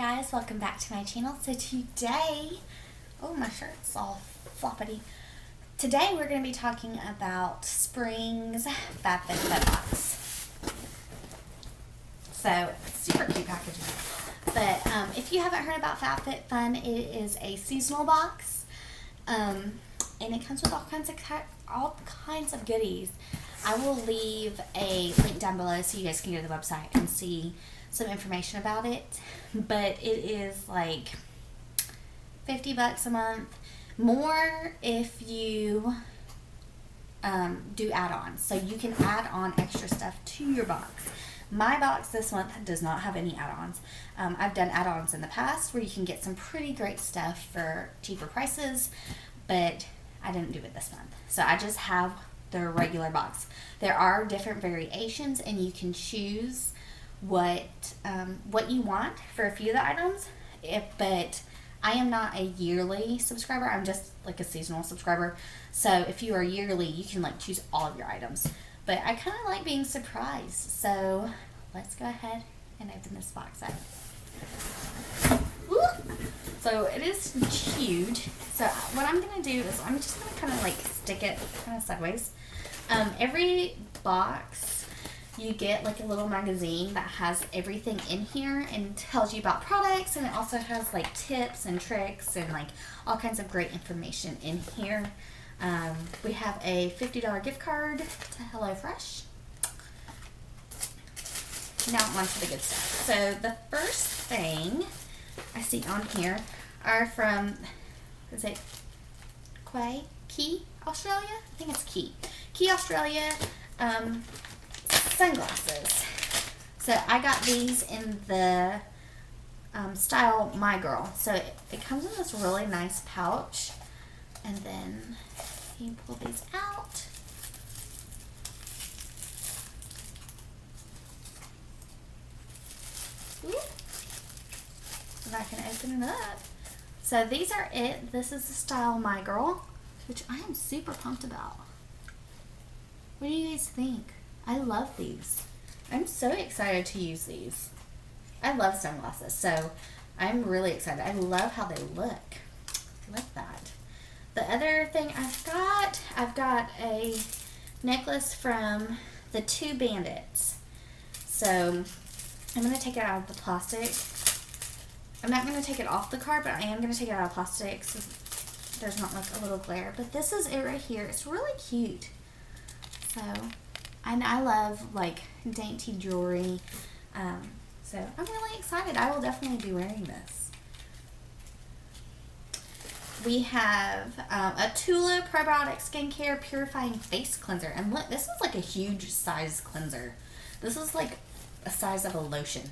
guys, welcome back to my channel. So today, oh, my shirt's all floppity. Today we're going to be talking about spring's FabFitFun box. So, super cute packaging. But if you haven't heard about FabFitFun, it is a seasonal box. And it comes with all kinds of goodies. I will leave a link down below so you guys can go to the website and see some information about it. But it is like $50 a month, more if you do add-ons. So you can add on extra stuff to your box. My box this month does not have any add-ons. I've done add-ons in the past where you can get some pretty great stuff for cheaper prices, but I didn't do it this month. So I just have the regular box. There are different variations and you can choose what you want for a few of the items, but I am not a yearly subscriber. I'm just like a seasonal subscriber. So if you are yearly, you can like choose all of your items. But I kind of like being surprised. So let's go ahead and open this box up. Woo! So it is huge. So what I'm going to do is I'm just going to kind of like stick it kind of sideways. Every box you get like a little magazine that has everything in here and tells you about products, and it also has like tips and tricks and like all kinds of great information in here. We have a $50 gift card to HelloFresh. Now on to the good stuff. So the first thing I see on here are from, is it Key, Australia? I think it's Key, Australia. Sunglasses. So I got these in the style My Girl. So it comes in this really nice pouch, and then you pull these out. Ooh. And I can open it up. So these are it. This is the style My Girl, which I am super pumped about. What do you guys think? I love these. I'm so excited to use these. I love sunglasses, so I'm really excited. I love how they look. I like that. The other thing I've got a necklace from the Two Bandits. So I'm going to take it out of the plastic. I'm not going to take it off the card, but I am going to take it out of plastic so there's not like a little glare. But this is it right here. It's really cute. So, and I love like dainty jewelry. So I'm really excited. I will definitely be wearing this. We have a Tula Probiotic Skincare Purifying Face Cleanser. And look, this is like a huge size cleanser. This is like a size of a lotion.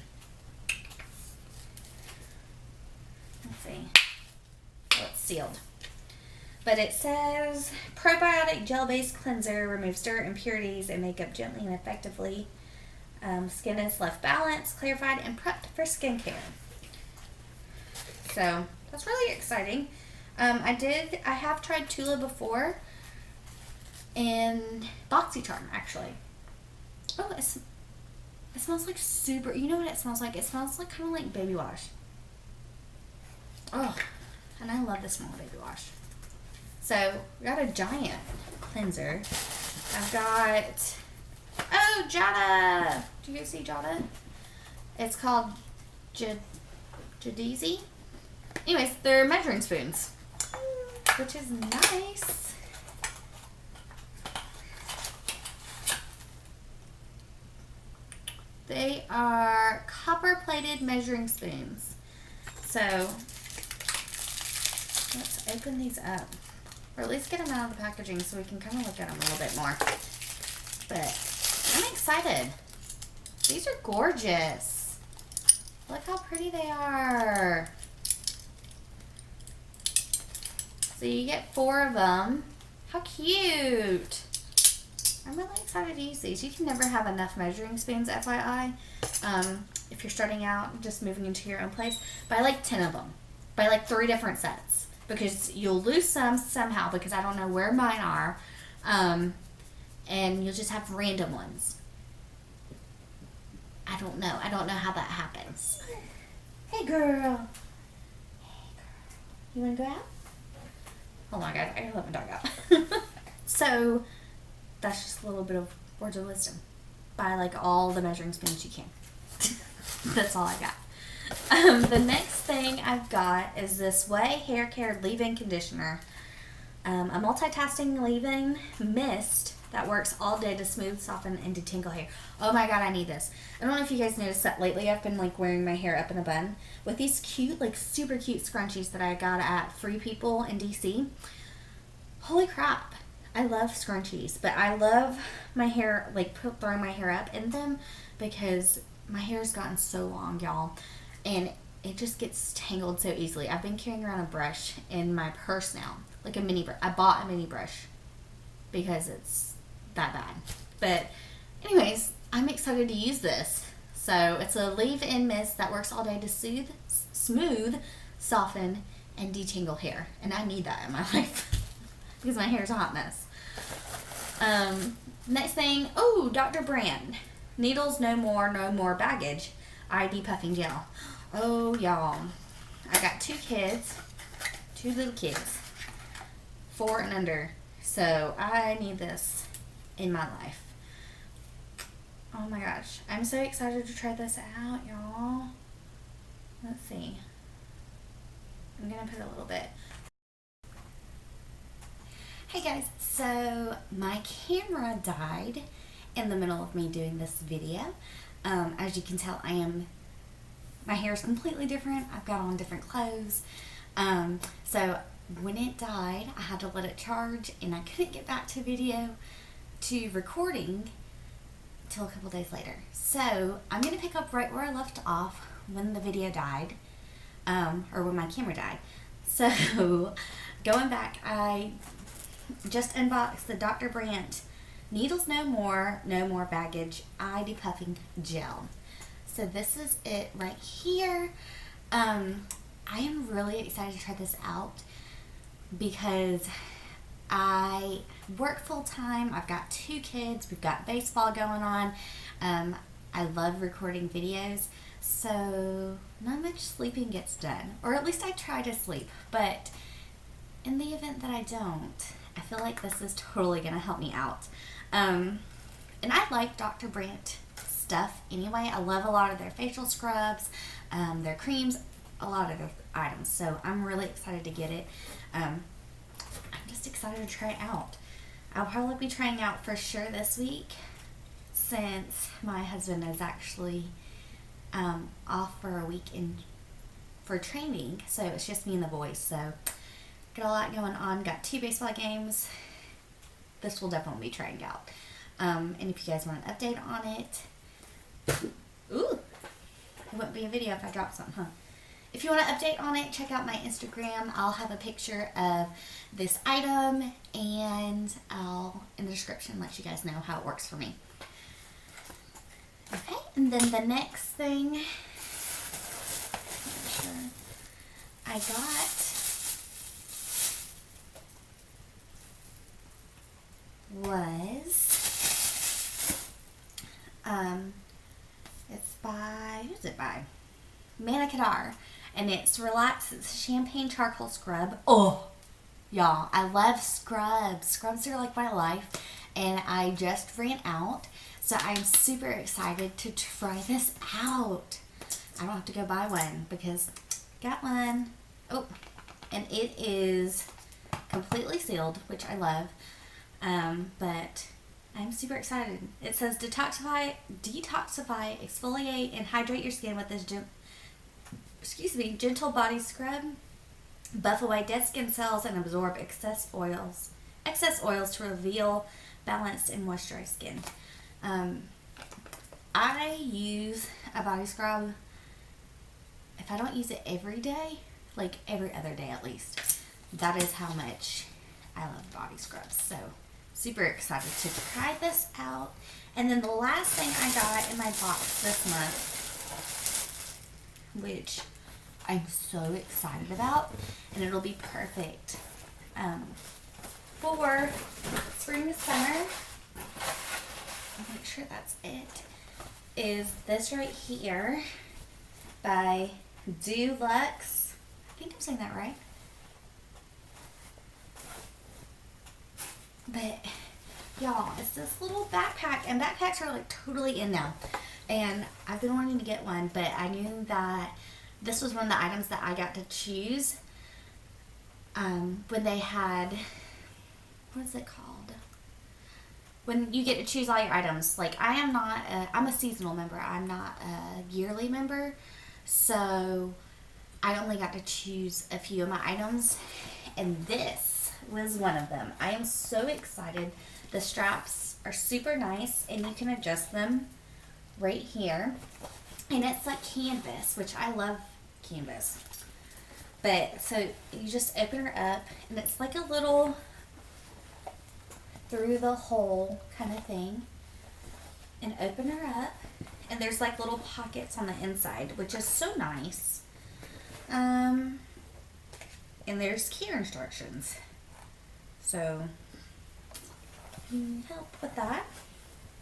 Let's see. Oh, it's sealed. But it says, probiotic gel-based cleanser removes dirt, impurities, and makeup gently and effectively. Skin is left balanced, clarified, and prepped for skincare. So, that's really exciting. I have tried Tula before, and BoxyCharm, actually. Oh, it smells like super, you know what it smells like? It smells like kind of like baby wash. Oh, and I love the smell of baby wash. So, we got a giant cleanser. I've got, oh, Jada. Do you guys see Jada? It's called Jadezi. Anyways, they're measuring spoons, which is nice. They are copper-plated measuring spoons. So, let's open these up. Or at least get them out of the packaging so we can kind of look at them a little bit more. But I'm excited. These are gorgeous. Look how pretty they are. So you get 4 of them. How cute. I'm really excited to use these. You can never have enough measuring spoons, FYI. If you're starting out, just moving into your own place. Buy like 10 of them. Buy like 3 different sets. Because you'll lose some somehow, because I don't know where mine are, and you'll just have random ones. I don't know how that happens. Hey, girl. You want to go out? Oh my God, I gotta let my dog out. So, that's just a little bit of words of wisdom. Buy like all the measuring spoons you can. That's all I got. The next thing I've got is this Way Hair Care Leave-In Conditioner. A multitasking leave-in mist that works all day to smooth, soften, and detangle hair. Oh my God, I need this. I don't know if you guys noticed that lately I've been like wearing my hair up in a bun with these cute, like super cute scrunchies that I got at Free People in DC. Holy crap. I love scrunchies, but I love my hair, like throwing my hair up in them because my hair's gotten so long, y'all, and it just gets tangled so easily. I've been carrying around a brush in my purse now, like a mini brush. I bought a mini brush because it's that bad. But anyways, I'm excited to use this. So it's a leave-in mist that works all day to soothe, smooth, soften, and detangle hair. And I need that in my life because my hair is a hot mess. Next thing, oh, Dr. Brandt. Needles no more, no more baggage. ID puffing gel. Oh, y'all. I got two little kids, 4 and under. So I need this in my life. Oh my gosh. I'm so excited to try this out, y'all. Let's see. I'm going to put a little bit. Hey guys, so my camera died in the middle of me doing this video. As you can tell, my hair is completely different. I've got on different clothes. So when it died, I had to let it charge and I couldn't get back to recording until a couple days later. So I'm going to pick up right where I left off when the video died, or when my camera died. So going back, I just unboxed the Dr. Brandt Needles No More, No More Baggage Eye Depuffing Gel. So this is it right here. I am really excited to try this out because I work full time. I've got 2 kids. We've got baseball going on. I love recording videos. So not much sleeping gets done, or at least I try to sleep. But in the event that I don't, I feel like this is totally going to help me out. And I like Dr. Brandt stuff anyway. I love a lot of their facial scrubs, their creams, a lot of their items. So I'm really excited to get it. I'm just excited to try it out. I'll probably be trying out for sure this week since my husband is actually off for a week for training. So it's just me and the boys. So got a lot going on. Got 2 baseball games. This will definitely be trying out. And if you guys want an update on it, ooh, it wouldn't be a video if I dropped something, huh? If you want an update on it, check out my Instagram. I'll have a picture of this item, and I'll, in the description, let you guys know how it works for me. Okay, and then the next thing, make sure I got was, it's by, who's it by? Manicadar, and it's Relax. It's a champagne charcoal scrub. Oh, y'all, I love scrubs. Scrubs are like my life, and I just ran out, so I'm super excited to try this out. I don't have to go buy one because I got one. Oh, and it is completely sealed, which I love. But I'm super excited. It says detoxify, exfoliate, and hydrate your skin with this gentle body scrub. Buff away dead skin cells and absorb excess oils to reveal balanced and moisturized skin. I use a body scrub. If I don't use it every day, like every other day at least, that is how much I love body scrubs. So super excited to try this out. And then the last thing I got in my box this month, which I'm so excited about, and it'll be perfect for spring to summer. I'll make sure that's it. Is this right here by Deluxe. I think I'm saying that right. But y'all, it's this little backpack, and backpacks are like totally in now. And I've been wanting to get one, but I knew that this was one of the items that I got to choose when they had, what is it called? When you get to choose all your items. Like, I'm a seasonal member. I'm not a yearly member. So I only got to choose a few of my items, and this was one of them. I am so excited. The straps are super nice, and you can adjust them right here. And it's like canvas, which I love canvas. But so you just open her up, and it's like a little through the hole kind of thing, and open her up, and there's like little pockets on the inside, which is so nice. And there's care instructions, so you can help with that.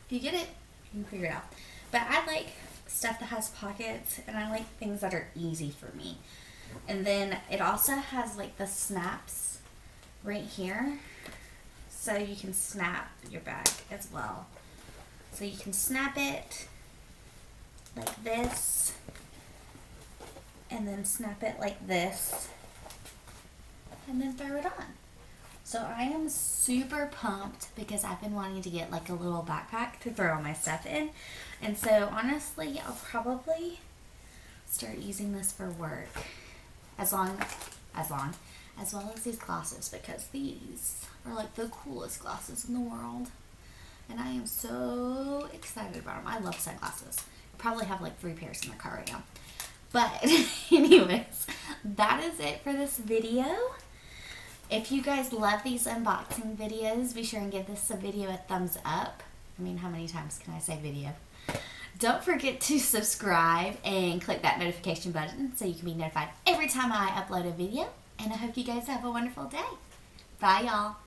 If you get it, you can figure it out. But I like stuff that has pockets, and I like things that are easy for me. And then it also has like the snaps right here, so you can snap your bag as well. So you can snap it like this, and then snap it like this, and then throw it on. So I am super pumped because I've been wanting to get like a little backpack to throw all my stuff in. And so honestly, I'll probably start using this for work as well as these glasses, because these are like the coolest glasses in the world. And I am so excited about them. I love sunglasses. I probably have like 3 pairs in my car right now. But anyways, that is it for this video. If you guys love these unboxing videos, be sure and give this video a thumbs up. I mean, how many times can I say video? Don't forget to subscribe and click that notification button so you can be notified every time I upload a video. And I hope you guys have a wonderful day. Bye, y'all.